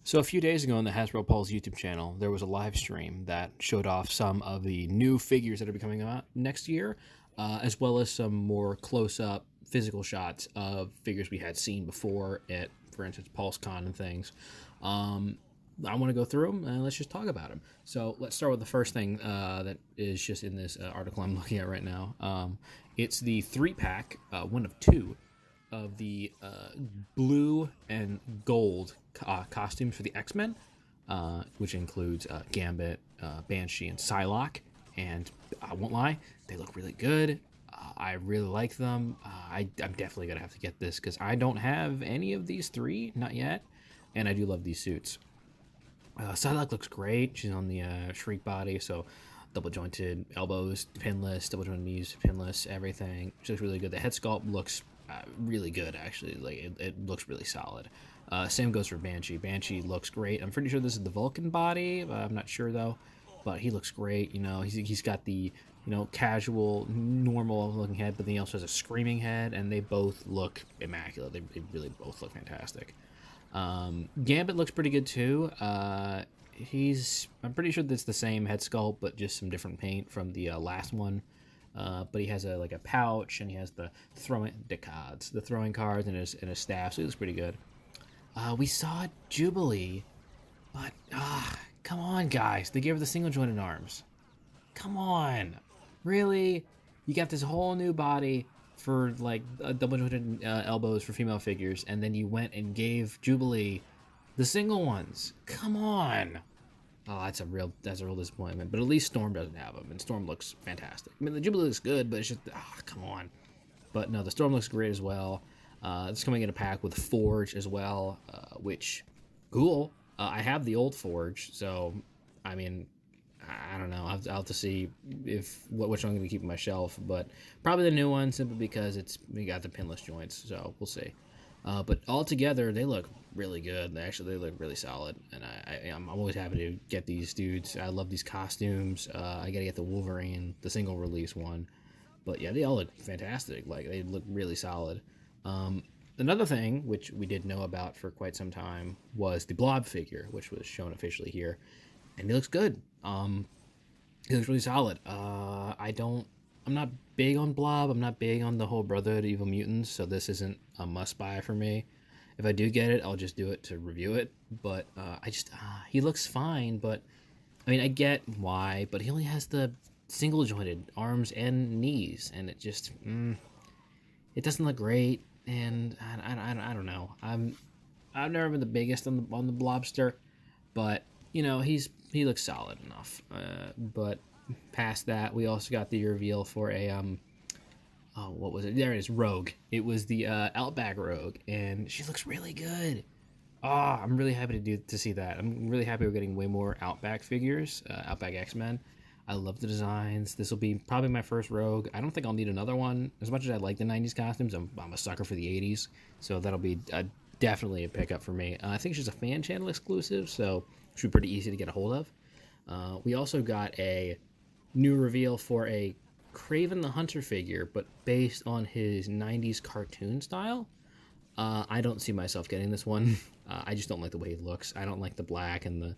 So a few days ago on the Hasbro Pulse YouTube channel, there was a live stream that showed off some of the new figures that are be coming out next year, as well as some more close-up physical shots of figures we had seen before at, for instance, PulseCon and things. I want to go through them and let's just talk about them. So let's start with the first thing that is just in this article I'm looking at right now. It's the 3-pack, one of two, of the blue and gold costumes for the X-Men, which includes Gambit, Banshee, and Psylocke. And I won't lie, they look really good. I really like them. I'm definitely going to have to get this because I don't have any of these three, not yet. And I do love these suits. Psylocke looks great. She's on the Shriek body, so double jointed elbows, pinless, double jointed knees, pinless, everything. She looks really good. The head sculpt looks really good, actually. Like it looks really solid. Same goes for Banshee. Banshee looks great. I'm pretty sure this is the Vulcan body. I'm not sure though, but he looks great. You know, he's got the casual, normal looking head, but then he also has a screaming head, and they both look immaculate. They really both look fantastic. Gambit looks pretty good too. I'm pretty sure that's the same head sculpt, but just some different paint from the last one. But he has a pouch, and he has the throwing cards, and his staff, so he looks pretty good. We saw Jubilee, but come on, guys, they gave her the single jointed arms. Come on, really? You got this whole new body for like double jointed elbows for female figures, and then you went and gave Jubilee the single ones. Come on. Oh, that's a real disappointment. But at least Storm doesn't have them, and Storm looks fantastic. I mean, the Jubilee looks good, but it's just come on. But no, the Storm looks great as well. It's coming in a pack with Forge as well, which cool. I have the old Forge, so I mean, I don't know. I'll have to see which one I'm going to keep on my shelf, but probably the new one simply because we got the pinless joints, so we'll see. But altogether, they look really good. They look really solid, and I'm always happy to get these dudes. I love these costumes. I got to get the Wolverine, the single release one. But yeah, they all look fantastic. Like, they look really solid. Another thing, which we did know about for quite some time, was the Blob figure, which was shown officially here. And he looks good. He looks really solid. I'm not big on Blob. I'm not big on the whole Brotherhood of Evil Mutants, so this isn't a must-buy for me. If I do get it, I'll just do it to review it. But he looks fine, but I mean, I get why, but he only has the single-jointed arms and knees, and it just, it doesn't look great, and I don't know. I've never been the biggest on the Blobster, but he looks solid enough. But past that, we also got the reveal for a what was it? There it is, Rogue. It was the Outback Rogue, and she looks really good. I'm really happy to see that. I'm really happy we're getting way more Outback figures, Outback X-Men. I love the designs. This will be probably my first Rogue. I don't think I'll need another one. As much as I like the 90s costumes, I'm a sucker for the 80s, so that'll be definitely a pickup for me. I think she's a fan channel exclusive, so it should be pretty easy to get a hold of. We also got a new reveal for a Kraven the Hunter figure, but based on his 90s cartoon style. I don't see myself getting this one. I just don't like the way he looks. I don't like the black and the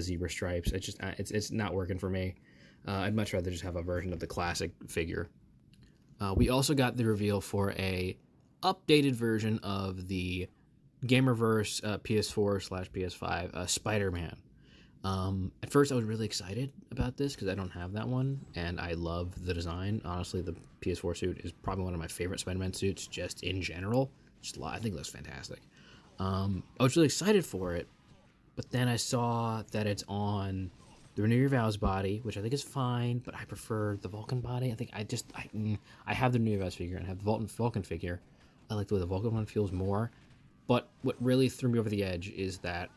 zebra stripes. It's not working for me. I'd much rather just have a version of the classic figure. We also got the reveal for a updated version of the Gamerverse PS4/PS5 Spider-Man. At first, I was really excited about this because I don't have that one, and I love the design. Honestly, the PS4 suit is probably one of my favorite Spider-Man suits, just in general. I think it looks fantastic. I was really excited for it, but then I saw that it's on the Renew Your Vows body, which I think is fine, but I prefer the Vulcan body. I have the Renew Your Vows figure and I have the Vulcan figure. I like the way the Vulcan one feels more. But what really threw me over the edge is that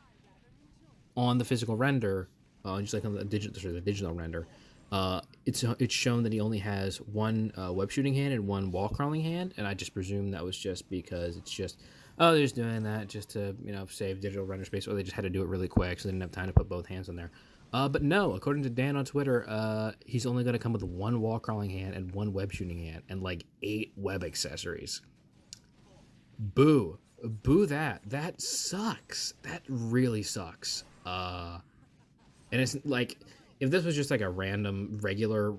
on the physical render, just like on the digital render, it's shown that he only has one web shooting hand and one wall crawling hand, and I just presume that was just because it's just they're just doing that just to save digital render space, or they just had to do it really quick so they didn't have time to put both hands on there. But no, according to Dan on Twitter, he's only going to come with one wall crawling hand and one web shooting hand and like 8 web accessories. Boo. boo that. That sucks. That really sucks. And it's like, if this was just like a random regular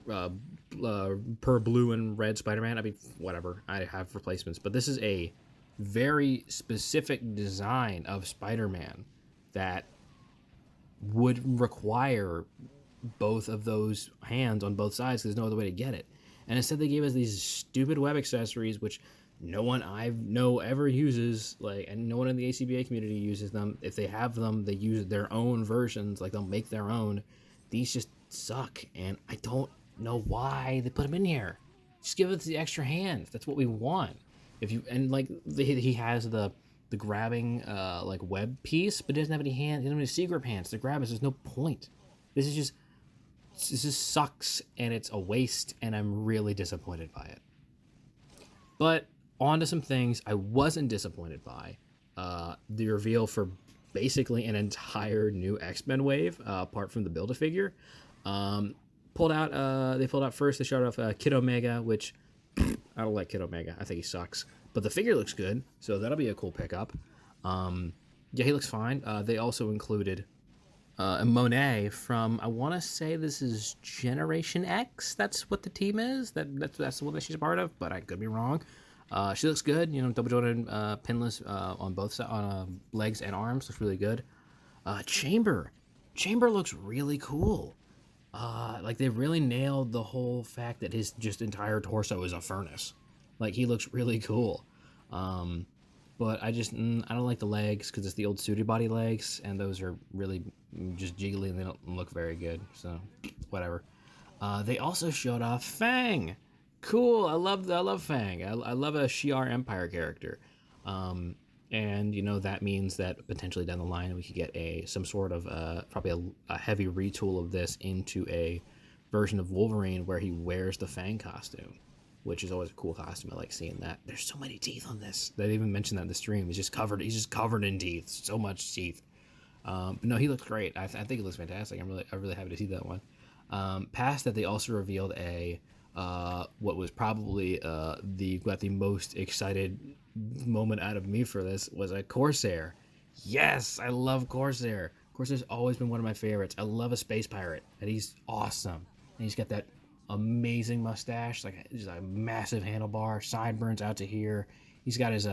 per blue and red Spider-Man, I'd be whatever. I have replacements, but this is a very specific design of Spider-Man that would require both of those hands on both sides because there's no other way to get it. And instead they gave us these stupid web accessories, which no one I know ever uses, like, and no one in the ACBA community uses them. If they have them, they use their own versions, like they'll make their own. These just suck, and I don't know why they put them in here. Just give us the extra hands. That's what we want. If you and like he has the grabbing like web piece, but he doesn't have any hands. He doesn't have any secret hands to grab us. There's no point. This just sucks, and it's a waste, and I'm really disappointed by it. But on to some things I wasn't disappointed by. The reveal for basically an entire new X-Men wave, apart from the Build-A-Figure. They pulled out first, they showed off Kid Omega, which I don't like Kid Omega. I think he sucks. But the figure looks good, so that'll be a cool pickup. Yeah, he looks fine. They also included Monet from, I want to say this is Generation X. That's what the team is. That's the one that she's a part of, but I could be wrong. She looks good, double jointed, pinless on both on legs and arms. Looks really good. Chamber looks really cool. Like they really nailed the whole fact that his just entire torso is a furnace. Like he looks really cool. But I don't like the legs because it's the old Sudi body legs, and those are really just jiggly and they don't look very good. So whatever. They also showed off Fang. Cool. I love Fang. I love a Shi'ar Empire character. And that means that potentially down the line we could get some sort of probably a heavy retool of this into a version of Wolverine where he wears the Fang costume, which is always a cool costume. I like seeing that. There's so many teeth on this. They even mentioned that in the stream. He's just covered in teeth. So much teeth. But no, he looks great. I think he looks fantastic. I'm really happy to see that one. Past that, they also revealed what was probably the most excited moment out of me for this was a Corsair. Yes, I love Corsair. Corsair's always been one of my favorites. I love a space pirate, and he's awesome. And he's got that amazing mustache, just a massive handlebar, sideburns out to here. He's got his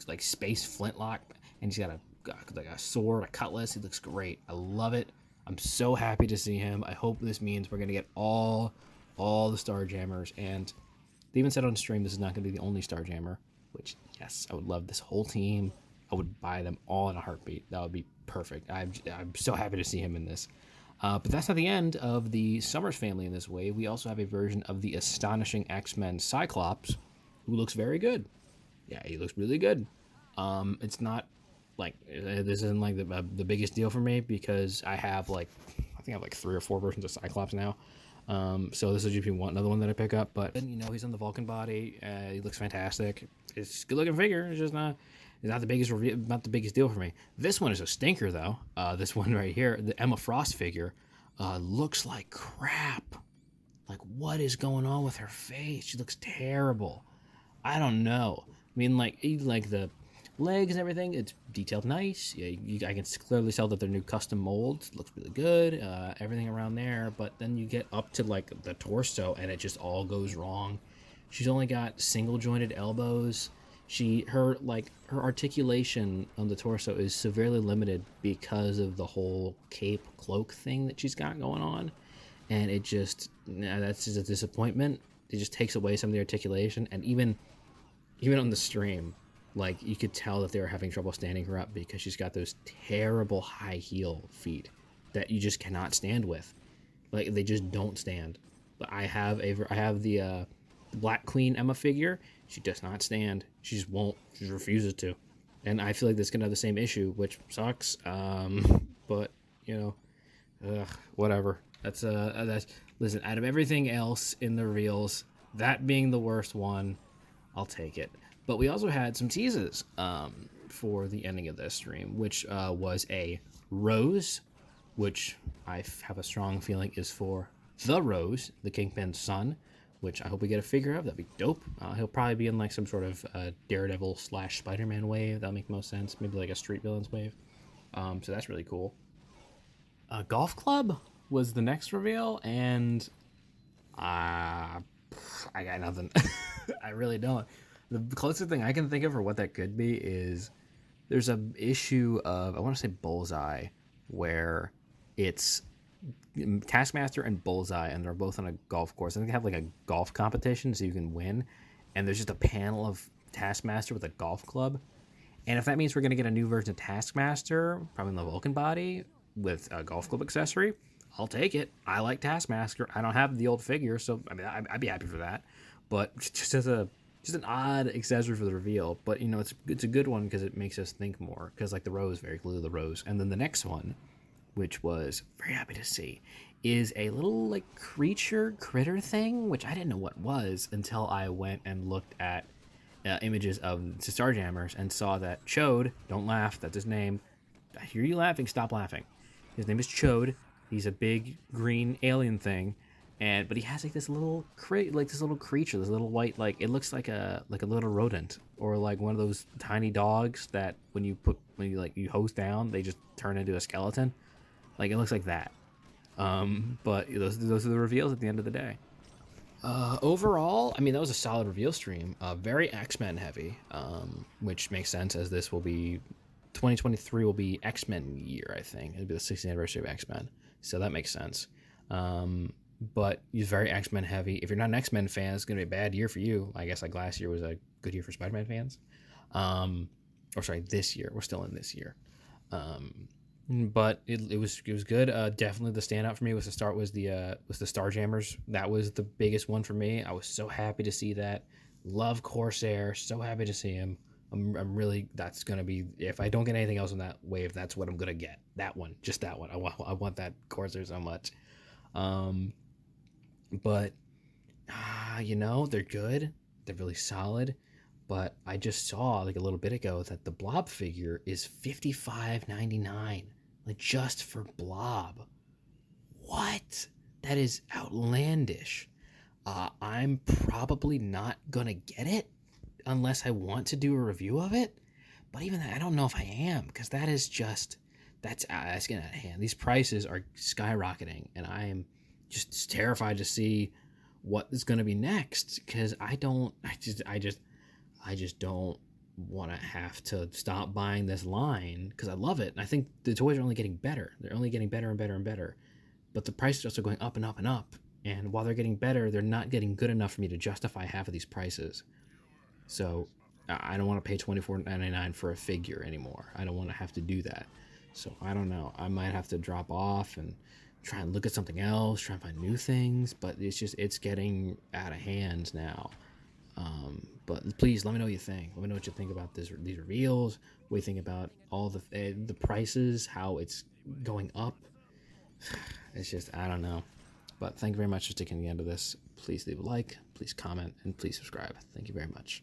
like space flintlock, and he's got a sword, a cutlass. He looks great. I love it. I'm so happy to see him. I hope this means we're gonna get all the Starjammers, and they even said on stream this is not going to be the only Starjammer, which, yes, I would love this whole team. I would buy them all in a heartbeat. That would be perfect. I'm so happy to see him in this. But that's not the end of the Summers family in this wave. We also have a version of the astonishing X-Men Cyclops, who looks very good. Yeah, he looks really good. It's not like, this isn't like the biggest deal for me because I have I think I have 3 or 4 versions of Cyclops now. So this will just be another one that I pick up, but he's on the Vulcan body. He looks fantastic. It's a good looking figure. It's just not the biggest deal for me. This one is a stinker though. This one right here, the Emma Frost figure, looks like crap. Like, what is going on with her face? She looks terrible. I don't know. I mean, like the legs and everything, it's detailed nice. Yeah, I can clearly tell that they're new custom molds. Looks really good. Everything around there, but then you get up to the torso and it just all goes wrong. She's only got single jointed elbows. Her articulation on the torso is severely limited because of the whole cape cloak thing that she's got going on, and that's just a disappointment. It just takes away some of the articulation, and even on the stream, you could tell that they were having trouble standing her up because she's got those terrible high heel feet that you just cannot stand with. They just don't stand. But I have the Black Queen Emma figure. She does not stand. She just won't. She just refuses to. And I feel like that's gonna have the same issue, which sucks. But whatever. That's listen. Out of everything else in the reels, that being the worst one, I'll take it. But we also had some teases for the ending of this stream, which was a Rose, which I have a strong feeling is for the Rose, the Kingpin's son, which I hope we get a figure of. That'd be dope. He'll probably be in like some sort of Daredevil / Spider-Man wave. That'll make most sense. Maybe like a Street Villains wave. So that's really cool. Golf club was the next reveal, and I got nothing. I really don't. The closest thing I can think of for what that could be is there's a issue of, I want to say Bullseye, where it's Taskmaster and Bullseye, and they're both on a golf course. I think they have like a golf competition so you can win, and there's just a panel of Taskmaster with a golf club. And if that means we're going to get a new version of Taskmaster, probably in the Vulcan body, with a golf club accessory, I'll take it. I like Taskmaster. I don't have the old figure, so I mean, I'd be happy for that. But just as an odd accessory for the reveal. But you know, it's a good one because it makes us think more. Because like the rose, very clearly the rose. And then the next one, which was very happy to see, is a little like critter thing, which I didn't know what was until I went and looked at images of the Starjammers and saw that Chode, don't laugh, that's his name. I hear you laughing, stop laughing. His name is Chode. He's a big green alien thing, but he has like this little creature, this little white, like it looks like a little rodent or like one of those tiny dogs that when you hose down, they just turn into a skeleton. Like it looks like that. But those are the reveals at the end of the day. Overall, I mean, that was a solid reveal stream. Very X-Men heavy, which makes sense as this will be 2023 will be X-Men year, I think. It'll be the 60th anniversary of X-Men. So that makes sense. But he's very X-Men heavy. If you're not an X-Men fan, it's going to be a bad year for you. I guess like last year was a good year for Spider-Man fans. This year. We're still in this year. But it was good. Definitely the standout for me was the Starjammers. That was the biggest one for me. I was so happy to see that. Love Corsair. So happy to see him. I'm really, that's gonna be, if I don't get anything else in that wave, that's what I'm gonna get. That one, just that one. I want that Corsair so much. But they're good. They're really solid. But I just saw like a little bit ago that the Blob figure is $55.99. Like just for Blob. What? That is outlandish. I'm probably not gonna get it unless I want to do a review of it. But even that, I don't know if I am, because that's getting out of hand. These prices are skyrocketing, and I am just terrified to see what is going to be next, because I just don't want to have to stop buying this line, because I love it. And I think the toys are only getting better. They're only getting better and better and better. But the prices are also going up and up and up. And while they're getting better, they're not getting good enough for me to justify half of these prices. So I don't want to pay $24.99 for a figure anymore. I don't want to have to do that. So I don't know. I might have to drop off and try and look at something else, try and find new things. But it's getting out of hand now. But please let me know what you think. Let me know what you think about these reveals. What you think about all the prices, how it's going up. It's just, I don't know. But thank you very much for sticking to the end of this. Please leave a like, please comment, and please subscribe. Thank you very much.